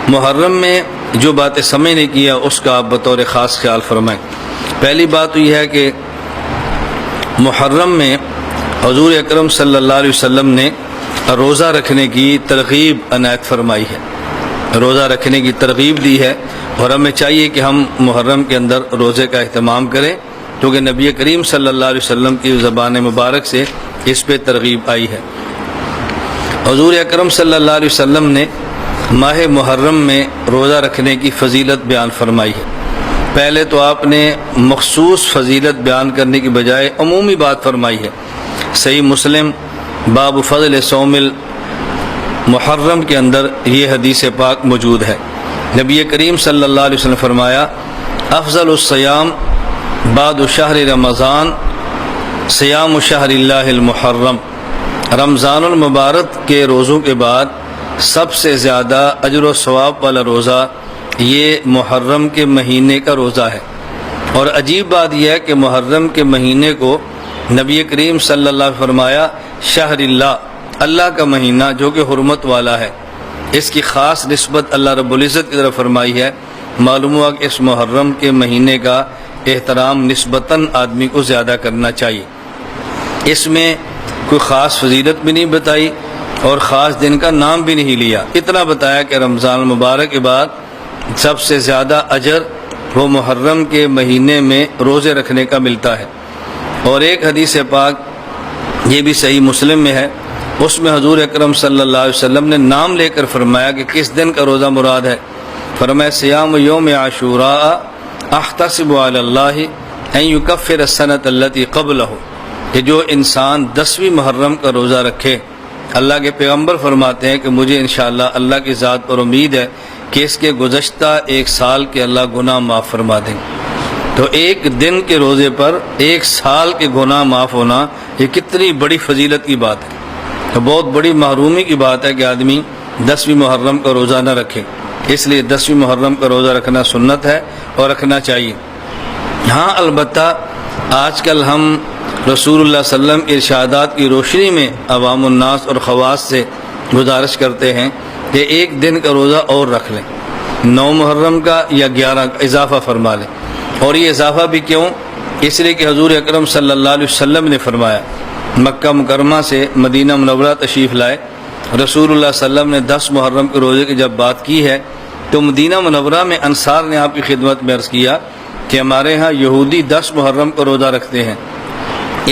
محرم میں جو باتیں سمجھنے کی ہے اس کا آپ بطور خاص خیال فرمائیں۔ پہلی بات تو یہ ہے کہ محرم میں حضور اکرم صلی اللہ علیہ وسلم نے روزہ رکھنے کی ترغیب عنایت فرمائی ہے، روزہ رکھنے کی ترغیب دی ہے، اور ہمیں چاہیے کہ ہم محرم کے اندر روزے کا اہتمام کریں، کیونکہ نبی کریم صلی اللہ علیہ وسلم کی زبان مبارک سے اس پہ ترغیب آئی ہے۔ حضور اکرم صلی اللہ علیہ وسلم نے ماہ محرم میں روزہ رکھنے کی فضیلت بیان فرمائی ہے۔ پہلے تو آپ نے مخصوص فضیلت بیان کرنے کی بجائے عمومی بات فرمائی ہے۔ صحیح مسلم باب فضل صوم المحرم کے اندر یہ حدیث پاک موجود ہے۔ نبی کریم صلی اللہ علیہ وسلم فرمایا افضل الصیام بعد شہر رمضان صیام شہر اللہ المحرم، رمضان المبارک کے روزوں کے بعد سب سے زیادہ اجر و ثواب والا روزہ یہ محرم کے مہینے کا روزہ ہے۔ اور عجیب بات یہ ہے کہ محرم کے مہینے کو نبی کریم صلی اللہ علیہ وسلم فرمایا شہر اللہ، اللہ کا مہینہ جو کہ حرمت والا ہے، اس کی خاص نسبت اللہ رب العزت کی طرف فرمائی ہے۔ معلوم ہوا کہ اس محرم کے مہینے کا احترام نسبتاً آدمی کو زیادہ کرنا چاہیے۔ اس میں کوئی خاص فضیلت بھی نہیں بتائی اور خاص دن کا نام بھی نہیں لیا، اتنا بتایا کہ رمضان المبارک کے بعد سب سے زیادہ اجر وہ محرم کے مہینے میں روزے رکھنے کا ملتا ہے۔ اور ایک حدیث پاک یہ بھی صحیح مسلم میں ہے، اس میں حضور اکرم صلی اللہ علیہ وسلم نے نام لے کر فرمایا کہ کس دن کا روزہ مراد ہے۔ فرمایا سیام یوم عاشوراء احتسب علی اللہ ان یکفر السنۃ التی قبلہ، کہ جو انسان 10ویں محرم کا روزہ رکھے، اللہ کے پیغمبر فرماتے ہیں کہ مجھے انشاءاللہ اللہ کی ذات پر امید ہے کہ اس کے گزشتہ ایک سال کے اللہ گناہ معاف فرما دیں گے۔ تو ایک دن کے روزے پر ایک سال کے گناہ معاف ہونا یہ کتنی بڑی فضیلت کی بات ہے۔ تو بہت بڑی محرومی کی بات ہے کہ آدمی 10ویں محرم کا روزہ نہ رکھے، اس لیے 10ویں محرم کا روزہ رکھنا سنت ہے اور رکھنا چاہیے۔ ہاں البتہ آج کل ہم رسول اللہ صلی اللہ علیہ وسلم ارشادات کی روشنی میں عوام الناس اور خواص سے گزارش کرتے ہیں کہ ایک دن کا روزہ اور رکھ لیں، 9 محرم کا یا 11 کا اضافہ فرما لیں۔ اور یہ اضافہ بھی کیوں؟ اس لیے کہ حضور اکرم صلی اللہ علیہ وسلم نے فرمایا، مکہ مکرمہ سے مدینہ منورہ تشریف لائے، رسول اللہ صلی اللہ علیہ وسلم نے 10 محرم کے روزے کی جب بات کی ہے تو مدینہ منورہ میں انصار نے آپ کی خدمت میں عرض کیا کہ ہمارے ہاں یہودی 10 محرم کا روزہ رکھتے ہیں،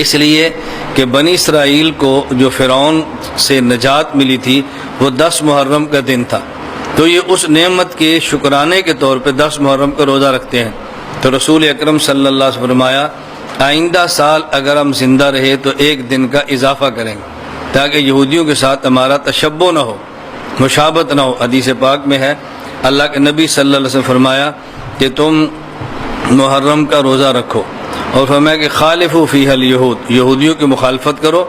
اس لیے کہ بنی اسرائیل کو جو فرعون سے نجات ملی تھی وہ 10 محرم کا دن تھا، تو یہ اس نعمت کے شکرانے کے طور پہ 10 محرم کا روزہ رکھتے ہیں۔ تو رسول اکرم صلی اللہ علیہ وسلم فرمایا آئندہ سال اگر ہم زندہ رہے تو ایک دن کا اضافہ کریں گے تاکہ یہودیوں کے ساتھ ہمارا تشبہ نہ ہو، مشابہت نہ ہو۔ حدیث پاک میں ہے اللہ کے نبی صلی اللہ علیہ وسلم فرمایا کہ تم محرم کا روزہ رکھو، اور فرمایا کہ خالفوا فیہ الیہود، یہودیوں کی مخالفت کرو۔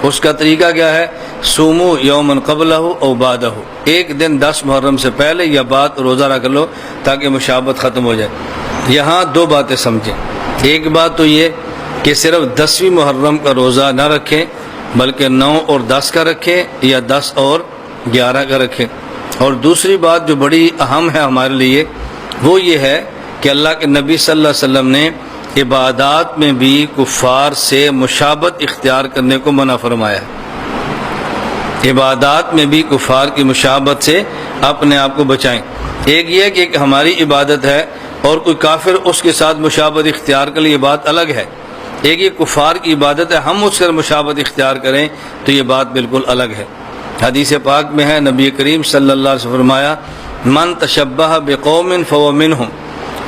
اس کا طریقہ کیا ہے؟ صوموا یوما قبلہ او بعدہ، ایک دن 10 محرم سے پہلے یا بعد روزہ رکھ لو تاکہ مشابہت ختم ہو جائے۔ یہاں 2 باتیں سمجھیں، ایک بات تو یہ کہ صرف 10ویں محرم کا روزہ نہ رکھیں بلکہ 9 اور 10 کا رکھیں یا 10 اور 11 کا رکھیں۔ اور دوسری بات جو بڑی اہم ہے ہمارے لیے وہ یہ ہے کہ اللہ کے نبی صلی اللہ علیہ وسلم نے عبادات میں بھی کفار سے مشابہت اختیار کرنے کو منع فرمایا ہے۔ عبادات میں بھی کفار کی مشابہت سے اپنے آپ کو بچائیں۔ ایک یہ کہ ہماری عبادت ہے اور کوئی کافر اس کے ساتھ مشابہت اختیار کر لے، یہ بات الگ ہے۔ ایک یہ کفار کی عبادت ہے، ہم اس سے مشابہت اختیار کریں تو یہ بات بالکل الگ ہے۔ حدیث پاک میں ہے نبی کریم صلی اللہ علیہ وسلم فرمایا من تشبہ بقوم فهو منہم،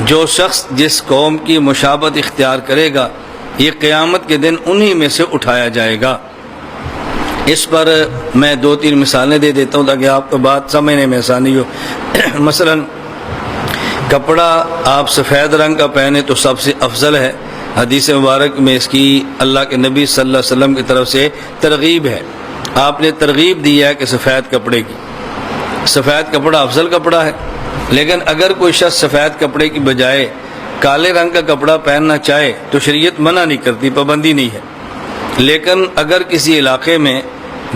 جو شخص جس قوم کی مشابہت اختیار کرے گا یہ قیامت کے دن انہی میں سے اٹھایا جائے گا۔ اس پر میں 2-3 مثالیں دے دیتا ہوں تاکہ آپ کو بات سمجھنے میں آسانی ہو۔ مثلا کپڑا آپ سفید رنگ کا پہنے تو سب سے افضل ہے، حدیث مبارک میں اس کی اللہ کے نبی صلی اللہ علیہ وسلم کی طرف سے ترغیب ہے، آپ نے ترغیب دی ہے کہ سفید کپڑے کی، سفید کپڑا افضل کپڑا ہے۔ لیکن اگر کوئی شخص سفید کپڑے کی بجائے کالے رنگ کا کپڑا پہننا چاہے تو شریعت منع نہیں کرتی، پابندی نہیں ہے۔ لیکن اگر کسی علاقے میں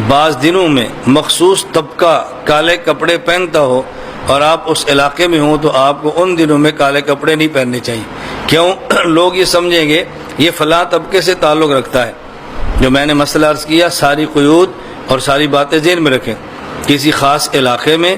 بعض دنوں میں مخصوص طبقہ کالے کپڑے پہنتا ہو اور آپ اس علاقے میں ہوں تو آپ کو ان دنوں میں کالے کپڑے نہیں پہننے چاہیے. کیوں؟ لوگ یہ سمجھیں گے یہ فلاں طبقے سے تعلق رکھتا ہے. جو میں نے مسئلہ عرض کیا، ساری قیود اور ساری باتیں ذہن میں رکھیں. کسی خاص علاقے میں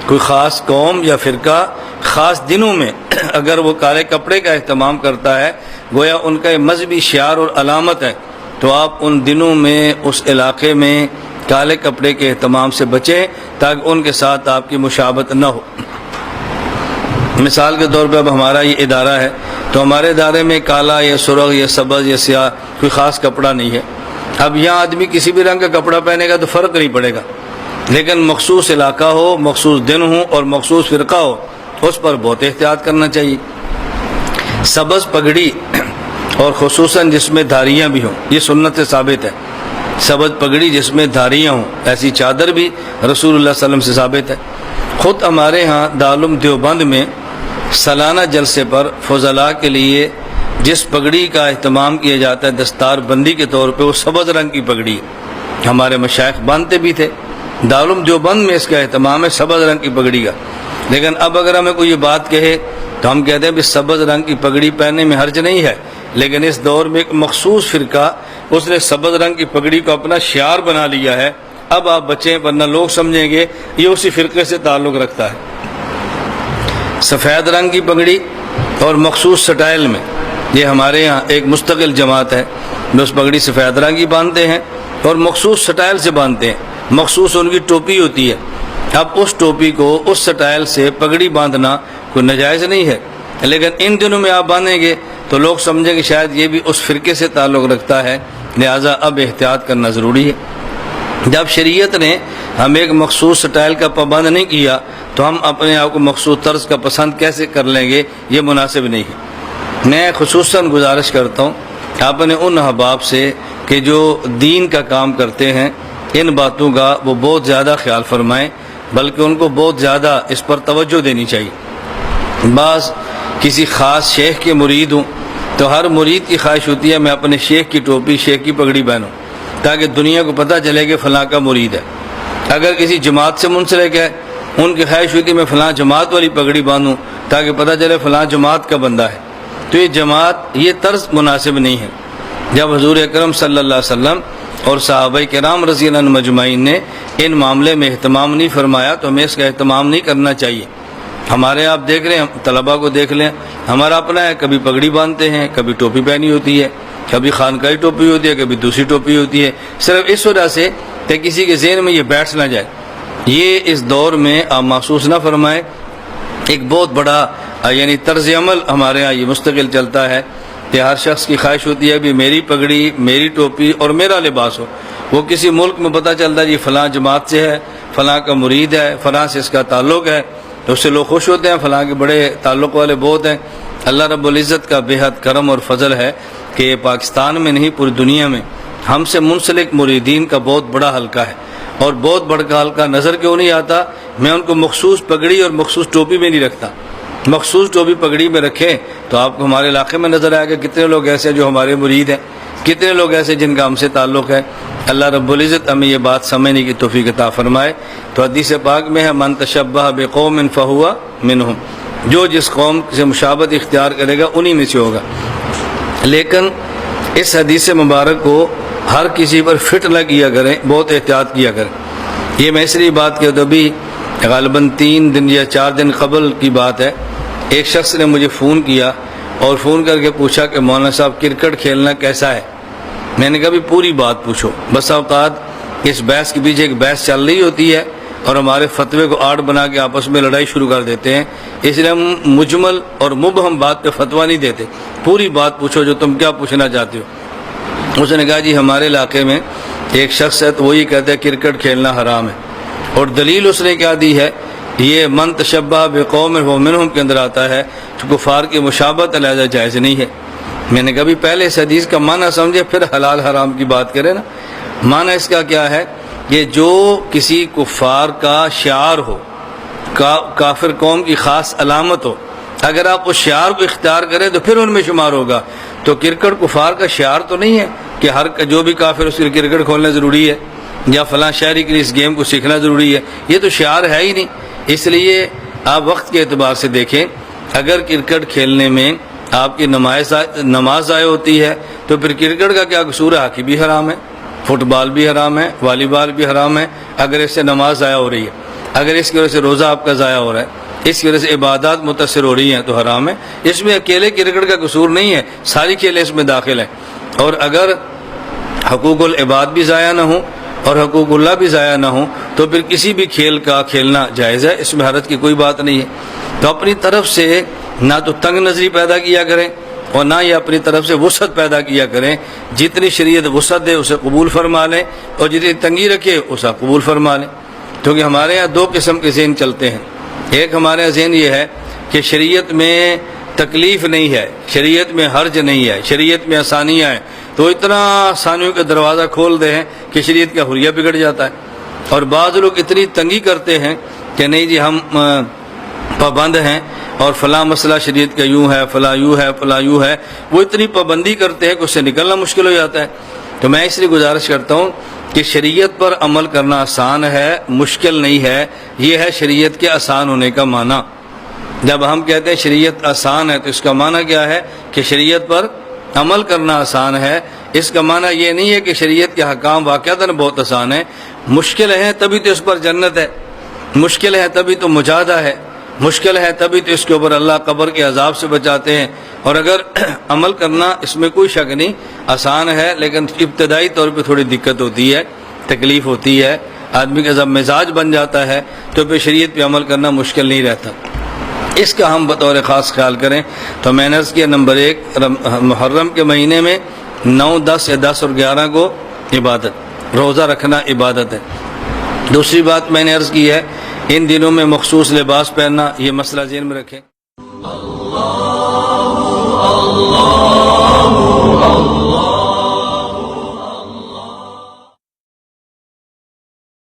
کوئی خاص قوم یا فرقہ خاص دنوں میں اگر وہ کالے کپڑے کا اہتمام کرتا ہے، گویا ان کا مذہبی شعار اور علامت ہے، تو آپ ان دنوں میں اس علاقے میں کالے کپڑے کے اہتمام سے بچیں تاکہ ان کے ساتھ آپ کی مشابہت نہ ہو. مثال کے طور پہ اب ہمارا یہ ادارہ ہے تو ہمارے ادارے میں کالا یا سرخ یا سبز یا سیاہ کوئی خاص کپڑا نہیں ہے. اب یہاں آدمی کسی بھی رنگ کا کپڑا پہنے گا تو فرق نہیں پڑے گا، لیکن مخصوص علاقہ ہو، مخصوص دن ہو اور مخصوص فرقہ ہو، اس پر بہت احتیاط کرنا چاہیے. سبز پگڑی اور خصوصاً جس میں دھاریاں بھی ہوں، یہ سنت سے ثابت ہے. سبز پگڑی جس میں دھاریاں ہوں، ایسی چادر بھی رسول اللہ صلی اللہ علیہ وسلم سے ثابت ہے. خود ہمارے ہاں دارالعلوم دیوبند میں سالانہ جلسے پر فضلاء کے لیے جس پگڑی کا اہتمام کیا جاتا ہے دستار بندی کے طور پہ، وہ سبز رنگ کی پگڑی ہے. ہمارے مشائخ باندھتے بھی تھے. دارالعلوم دیوبند میں اس کا اہتمام ہے سبز رنگ کی پگڑی کا. لیکن اب اگر ہمیں کوئی یہ بات کہے تو ہم کہتے ہیں کہ سبز رنگ کی پگڑی پہننے میں حرج نہیں ہے، لیکن اس دور میں ایک مخصوص فرقہ اس نے سبز رنگ کی پگڑی کو اپنا شعار بنا لیا ہے. اب آپ بچیں ورنہ لوگ سمجھیں گے یہ اسی فرقے سے تعلق رکھتا ہے. سفید رنگ کی پگڑی اور مخصوص سٹائل میں، یہ ہمارے ہاں ایک مستقل جماعت ہے جو اس پگڑی سفید رنگ کی باندھتے ہیں اور مخصوص سٹائل سے باندھتے ہیں. مخصوص ان کی ٹوپی ہوتی ہے. اب اس ٹوپی کو اس سٹائل سے پگڑی باندھنا کوئی ناجائز نہیں ہے، لیکن ان دنوں میں آپ باندھیں گے تو لوگ سمجھیں کہ شاید یہ بھی اس فرقے سے تعلق رکھتا ہے، لہٰذا اب احتیاط کرنا ضروری ہے. جب شریعت نے ہم ایک مخصوص سٹائل کا پابند نہیں کیا تو ہم اپنے آپ کو مخصوص طرز کا پسند کیسے کر لیں گے؟ یہ مناسب نہیں ہے. میں خصوصاً گزارش کرتا ہوں اپنے ان احباب سے کہ جو دین کا کام کرتے ہیں، ان باتوں کا وہ بہت زیادہ خیال فرمائیں، بلکہ ان کو بہت زیادہ اس پر توجہ دینی چاہیے. بعض کسی خاص شیخ کے مرید ہوں تو ہر مرید کی خواہش ہوتی ہے میں اپنے شیخ کی ٹوپی، شیخ کی پگڑی پہنوں تاکہ دنیا کو پتہ چلے کہ فلاں کا مرید ہے. اگر کسی جماعت سے منسلک ہے، ان کی خواہش ہوئی کہ میں فلاں جماعت والی پگڑی باندھوں تاکہ پتہ چلے فلاں جماعت کا بندہ ہے. تو یہ جماعت، یہ طرز مناسب نہیں ہے. جب حضور اکرم صلی اللہ علیہ وسلم اور صحابہ کرام رضی اللہ عنہم اجمعین نے ان معاملے میں اہتمام نہیں فرمایا تو ہمیں اس کا اہتمام نہیں کرنا چاہیے. ہمارے آپ دیکھ رہے ہیں، طلباء کو دیکھ لیں، ہمارا اپنا ہے، کبھی پگڑی باندھتے ہیں، کبھی ٹوپی پہنی ہوتی ہے، کبھی خانقاہی ٹوپی ہوتی ہے، کبھی دوسری ٹوپی ہوتی ہے، صرف اس وجہ سے کہ کسی کے ذہن میں یہ بیٹھ نہ جائے. یہ اس دور میں آپ محسوس نہ فرمائیں. ایک بہت بڑا یعنی طرز عمل ہمارے یہاں یہ مستقل چلتا ہے کہ ہر شخص کی خواہش ہوتی ہے بھی میری پگڑی، میری ٹوپی اور میرا لباس ہو. وہ کسی ملک میں پتہ چلتا ہے جی فلاں جماعت سے ہے، فلاں کا مرید ہے، فلاں سے اس کا تعلق ہے، تو اس سے لوگ خوش ہوتے ہیں، فلاں کے بڑے تعلق والے بہت ہیں. اللہ رب العزت کا بے حد کرم اور فضل ہے کہ یہ پاکستان میں نہیں پوری دنیا میں ہم سے منسلک مریدین کا بہت بڑا حلقہ ہے. اور بہت بڑا حلقہ نظر کیوں نہیں آتا؟ میں ان کو مخصوص پگڑی اور مخصوص ٹوپی میں نہیں رکھتا. مخصوص ٹوپی پگڑی میں رکھیں تو آپ کو ہمارے علاقے میں نظر آئے گا کتنے لوگ ایسے جو ہمارے مرید ہیں، کتنے لوگ ایسے جن کا ہم سے تعلق ہے. اللہ رب العزت ہمیں یہ بات سمجھنے کی توفیق عطا فرمائے. تو حدیث پاک میں ہے من تشبہ بقوم فہو منہم، جو جس قوم سے مشابہت اختیار کرے گا انہی میں سے ہوگا. لیکن اس حدیث مبارک کو ہر کسی پر فٹ نہ کیا کریں، بہت احتیاط کیا کریں. یہ میں اس لیے بات کہتا بھی غالباً 3 دن یا 4 دن قبل کی بات ہے. ایک شخص نے مجھے فون کیا اور فون کر کے پوچھا کہ مولانا صاحب کرکٹ کھیلنا کیسا ہے. میں نے کہا بھی پوری بات پوچھو. بس اوقات اس بحث کے پیچھے ایک بحث چل رہی ہوتی ہے اور ہمارے فتوے کو آڑ بنا کے آپس میں لڑائی شروع کر دیتے ہیں. اس لیے ہم مجمل اور مبہم بات پہ فتویٰ نہیں دیتے. پوری بات پوچھو جو تم کیا پوچھنا چاہتے ہو. اس نے کہا جی ہمارے علاقے میں ایک شخص ہے تو وہی کہتا ہے کرکٹ کھیلنا حرام ہے، اور دلیل اس نے کیا دی ہے؟ یہ من تشبہ بقوم فہو منہم کے اندر آتا ہے تو کفار کی مشابہت علیحدہ جائز نہیں ہے. میں نے کبھی پہلے اس حدیث کا معنی سمجھے پھر حلال حرام کی بات کرے نا. معنی اس کا کیا ہے کہ جو کسی کفار کا شعار ہو، کافر قوم کی خاص علامت ہو، اگر آپ اس شعار کو اختیار کریں تو پھر ان میں شمار ہوگا. تو کرکٹ کفار کا شعار تو نہیں ہے کہ ہر جو بھی کافر اس کے لیے کرکٹ کھولنا ضروری ہے یا فلاں شہری کے لیے اس گیم کو سیکھنا ضروری ہے. یہ تو شعار ہے ہی نہیں. اس لیے آپ وقت کے اعتبار سے دیکھیں، اگر کرکٹ کھیلنے میں آپ کی نماز ضائع ہوتی ہے تو پھر کرکٹ کا کیا قصور ہے؟ ہاکی بھی حرام ہے، فٹ بال بھی حرام ہے، والی بال بھی حرام ہے اگر اس سے نماز ضائع ہو رہی ہے، اگر اس کی وجہ سے روزہ آپ کا ضائع ہو رہا ہے، اس کی وجہ سے عبادات متاثر ہو رہی ہیں تو حرام ہے۔ اس میں اکیلے کرکٹ کا قصور نہیں ہے، ساری کھیلیں اس میں داخل ہیں۔ اور اگر حقوق العباد بھی ضائع نہ ہوں اور حقوق اللہ بھی ضائع نہ ہوں تو پھر کسی بھی کھیل کا کھیلنا جائز ہے، اس میں حرج کی کوئی بات نہیں ہے۔ تو اپنی طرف سے نہ تو تنگ نظری پیدا کیا کریں اور نہ ہی اپنی طرف سے وسعت پیدا کیا کریں، جتنی شریعت وسعت دے اسے قبول فرما لیں اور جتنی تنگی رکھے اسے قبول فرما لیں۔ کیونکہ ہمارے ہاں دو قسم کے ذہن چلتے ہیں، ایک ہمارے ہاں ذہن یہ ہے کہ شریعت میں تکلیف نہیں ہے، شریعت میں حرج نہیں ہے، شریعت میں آسانیاں ہیں، تو اتنا آسانیوں کا دروازہ کھول دے ہیں کہ شریعت کا حریہ بگڑ جاتا ہے۔ اور بعض لوگ اتنی تنگی کرتے ہیں کہ نہیں جی ہم پابند ہیں اور فلاں مسئلہ شریعت کا یوں ہے، فلاں یوں ہے، فلاں یوں ہے، وہ اتنی پابندی کرتے ہیں کہ اس سے نکلنا مشکل ہو جاتا ہے۔ تو میں اس لیے گزارش کرتا ہوں کہ شریعت پر عمل کرنا آسان ہے، مشکل نہیں ہے، یہ ہے شریعت کے آسان ہونے کا معنی۔ جب ہم کہتے ہیں شریعت آسان ہے تو اس کا معنی کیا ہے کہ شریعت پر عمل کرنا آسان ہے۔ اس کا معنی یہ نہیں ہے کہ شریعت کے حکام واقعتاً بہت آسان ہیں، مشکل ہے تبھی تو اس پر جنت ہے، مشکل ہے تبھی تو مجاہدہ ہے، مشکل ہے تبھی تو اس کے اوپر اللہ قبر کے عذاب سے بچاتے ہیں۔ اور اگر عمل کرنا اس میں کوئی شک نہیں آسان ہے، لیکن ابتدائی طور پہ تھوڑی دقت ہوتی ہے، تکلیف ہوتی ہے، آدمی کا جب مزاج بن جاتا ہے تو پھر شریعت پہ عمل کرنا مشکل نہیں رہتا۔ اس کا ہم بطور خاص خیال کریں تو میں نے عرض کیا، نمبر 1 محرم کے مہینے میں 9، 10 یا 10 اور 11 کو عبادت، روزہ رکھنا عبادت ہے۔ دوسری بات میں نے عرض کی ہے ان دنوں میں مخصوص لباس پہننا، یہ مسئلہ ذہن میں رکھیں۔ اللہ